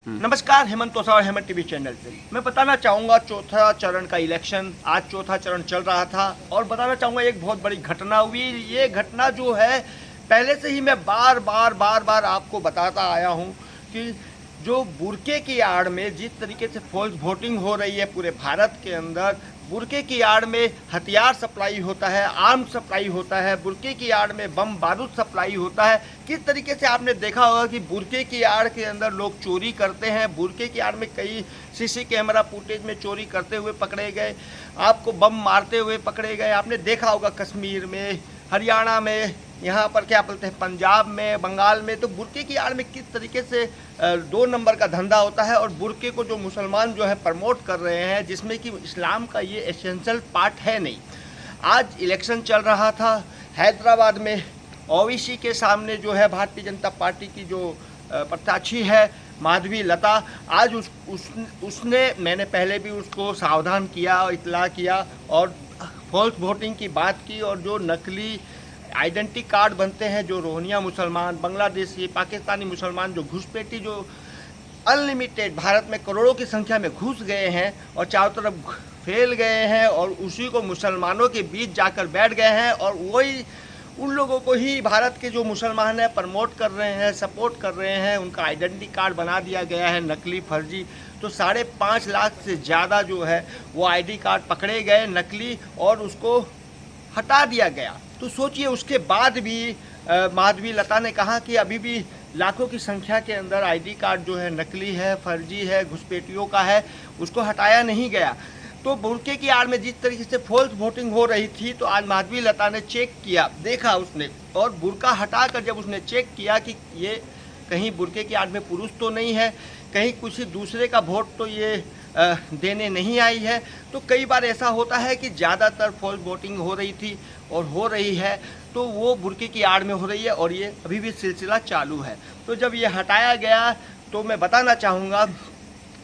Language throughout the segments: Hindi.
नमस्कार, हेमंत तोसा और हेमंत टीवी चैनल से मैं बताना चाहूँगा चौथा चरण का इलेक्शन आज चौथा चरण चल रहा था और बताना चाहूँगा एक बहुत बड़ी घटना हुई। ये घटना जो है पहले से ही मैं बार बार आपको बताता आया हूँ कि जो बुरके की आड़ में जिस तरीके से फॉल्स वोटिंग हो रही है पूरे भारत के अंदर, बुरके की आड़ में हथियार सप्लाई होता है, आर्म सप्लाई होता है, बुरके की आड़ में बम बारूद सप्लाई होता है। किस तरीके से आपने देखा होगा कि बुरके की आड़ के अंदर लोग चोरी करते हैं, बुरके की आड़ में कई सीसी कैमरा फुटेज में चोरी करते हुए पकड़े गए, आपको बम मारते हुए पकड़े गए। आपने देखा होगा कश्मीर में, हरियाणा में, यहाँ पर क्या बोलते हैं पंजाब में, बंगाल में। तो बुरके की आड़ में किस तरीके से 2 नंबर का धंधा होता है और बुरके को जो मुसलमान जो है प्रमोट कर रहे हैं, जिसमें कि इस्लाम का ये एसेंशियल पार्ट है नहीं। आज इलेक्शन चल रहा था हैदराबाद में, ओवैसी के सामने जो है भारतीय जनता पार्टी की जो प्रत्याशी है माधवी लता, आज उसने मैंने पहले भी उसको सावधान किया और इतला किया और फॉल्स वोटिंग की बात की और जो नकली आइडेंटिटी कार्ड बनते हैं, जो रोहिंग्या मुसलमान, बांग्लादेशी, पाकिस्तानी मुसलमान, जो घुसपैठी जो अनलिमिटेड भारत में करोड़ों की संख्या में घुस गए हैं और चारों तरफ फैल गए हैं और उसी को मुसलमानों के बीच जाकर बैठ गए हैं और वही उन लोगों को ही भारत के जो मुसलमान हैं प्रमोट कर रहे हैं, सपोर्ट कर रहे हैं। उनका आइडेंटिटी कार्ड बना दिया गया है नकली, फर्जी। तो 5.5 लाख से ज़्यादा जो है वो आईडी कार्ड पकड़े गए नकली और उसको हटा दिया गया। तो सोचिए उसके बाद भी माधवी लता ने कहा कि अभी भी लाखों की संख्या के अंदर आईडी कार्ड जो है नकली है, फर्जी है, घुसपैठियों का है, उसको हटाया नहीं गया। तो बुरके की आड़ में जिस तरीके से फॉल्स वोटिंग हो रही थी, तो आज माधवी लता ने चेक किया, देखा उसने, और बुरका हटाकर जब उसने चेक किया कि ये कहीं बुरके की आड़ में पुरुष तो नहीं है, कहीं कुछ दूसरे का वोट तो ये देने नहीं आई है। तो कई बार ऐसा होता है कि ज़्यादातर फॉल्स वोटिंग हो रही थी और हो रही है, तो वो बुरके की आड़ में हो रही है और ये अभी भी सिलसिला चालू है। तो जब ये हटाया गया तो मैं बताना चाहूँगा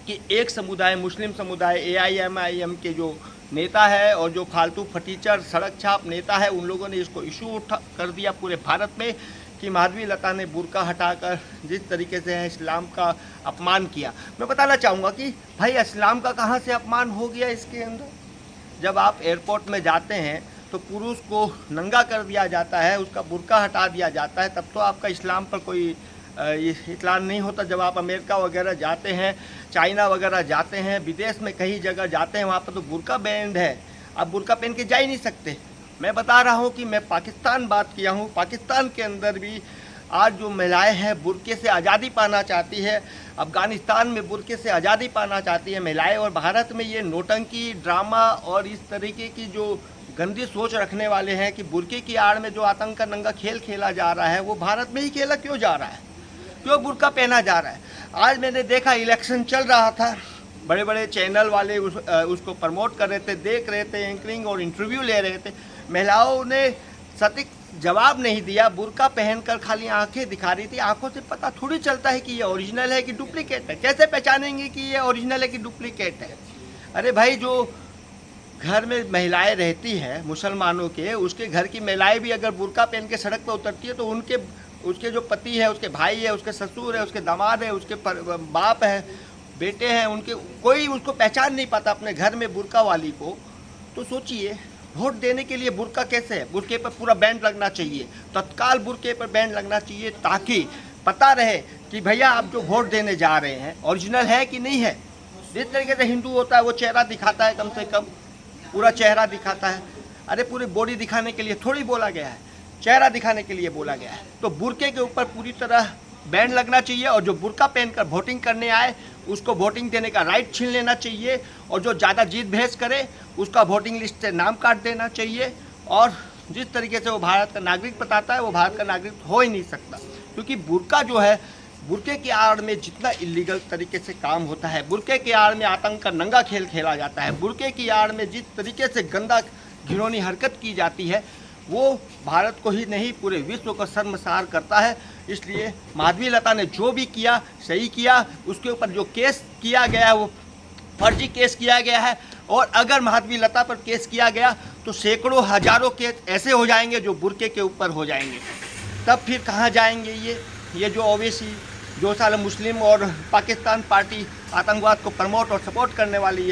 कि एक समुदाय, मुस्लिम समुदाय, AIMIM के जो नेता है और जो फालतू फटीचर सड़क छाप नेता है, उन लोगों ने इसको इशू उठा कर दिया पूरे भारत में कि माधवी लता ने बुरका हटाकर जिस तरीके से है इस्लाम का अपमान किया। मैं बताना चाहूँगा कि भाई इस्लाम का कहाँ से अपमान हो गया इसके अंदर। जब आप एयरपोर्ट में जाते हैं तो पुरुष को नंगा कर दिया जाता है, उसका बुरका हटा दिया जाता है, तब तो आपका इस्लाम पर कोई इतलान नहीं होता। जब आप अमेरिका वगैरह जाते हैं, चाइना वगैरह जाते हैं, विदेश में कहीं जगह जाते हैं, वहाँ पर तो बुरका बैंड है, आप बुरका पहन के जा ही नहीं सकते। मैं बता रहा हूँ कि मैं पाकिस्तान बात किया हूँ, पाकिस्तान के अंदर भी आज जो महिलाएं हैं बुरके से आज़ादी पाना चाहती है, अफ़गानिस्तान में बुरके से आज़ादी पाना चाहती है महिलाएं, और भारत में ये नोटंकी ड्रामा और इस तरीके की जो गंदी सोच रखने वाले हैं कि बुरके की आड़ में जो आतंक का नंगा खेल खेला जा रहा है वो भारत में ही खेला क्यों जा रहा है, क्यों बुरका पहना जा रहा है। आज मैंने देखा इलेक्शन चल रहा था, बड़े बड़े चैनल वाले उसको प्रमोट कर रहे थे, देख रहे थे, एंकरिंग और इंटरव्यू ले रहे थे। महिलाओं ने सटीक जवाब नहीं दिया, बुरका पहनकर खाली आंखें दिखा रही थी। आंखों से पता थोड़ी चलता है कि ये ओरिजिनल है कि डुप्लीकेट है, कैसे पहचानेंगे कि ये ओरिजिनल है कि डुप्लीकेट है। अरे भाई, जो घर में महिलाएं रहती हैं मुसलमानों के, उसके घर की महिलाएं भी अगर बुरका पहन के सड़क पर उतरती है तो उसके जो पति है, उसके भाई है, उसके ससुर है, उसके दामाद है, उसके बाप है, बेटे हैं, उनके कोई उसको पहचान नहीं पाता अपने घर में बुरका वाली को। तो सोचिए वोट देने के लिए बुरका कैसे है। बुरके पर पूरा बैंड लगना चाहिए, तत्काल बुरके पर बैंड लगना चाहिए, ताकि पता रहे कि भैया आप जो वोट देने जा रहे हैं ओरिजिनल है कि नहीं है। जिस तरीके से हिंदू होता है वो चेहरा दिखाता है, कम से कम पूरा चेहरा दिखाता है। अरे पूरी बॉडी दिखाने के लिए थोड़ी बोला गया है, चेहरा दिखाने के लिए बोला गया है। तो बुरके के ऊपर पूरी तरह बैंड लगना चाहिए और जो बुरका पहनकर वोटिंग करने आए उसको वोटिंग देने का राइट छीन लेना चाहिए, और जो ज़्यादा जीत बहस करे उसका वोटिंग लिस्ट से नाम काट देना चाहिए। और जिस तरीके से वो भारत का नागरिक बताता है वो भारत का नागरिक हो ही नहीं सकता, क्योंकि बुरका जो है, बुरके की आड़ में जितना इलीगल तरीके से काम होता है, बुरके की आड़ में आतंक का नंगा खेल खेला जाता है, बुरके की आड़ में जिस तरीके से गंदा घिनौनी हरकत की जाती है, वो भारत को ही नहीं पूरे विश्व को शर्मसार करता है। इसलिए माधवी लता ने जो भी किया सही किया। उसके ऊपर जो केस किया गया है वो फर्जी केस किया गया है, और अगर माधवी लता पर केस किया गया तो सैकड़ों हजारों केस ऐसे हो जाएंगे जो बुरके के ऊपर हो जाएंगे। तब फिर कहाँ जाएंगे ये जो ओवैसी, जो साले मुस्लिम और पाकिस्तान पार्टी आतंकवाद को प्रमोट और सपोर्ट करने वाली है।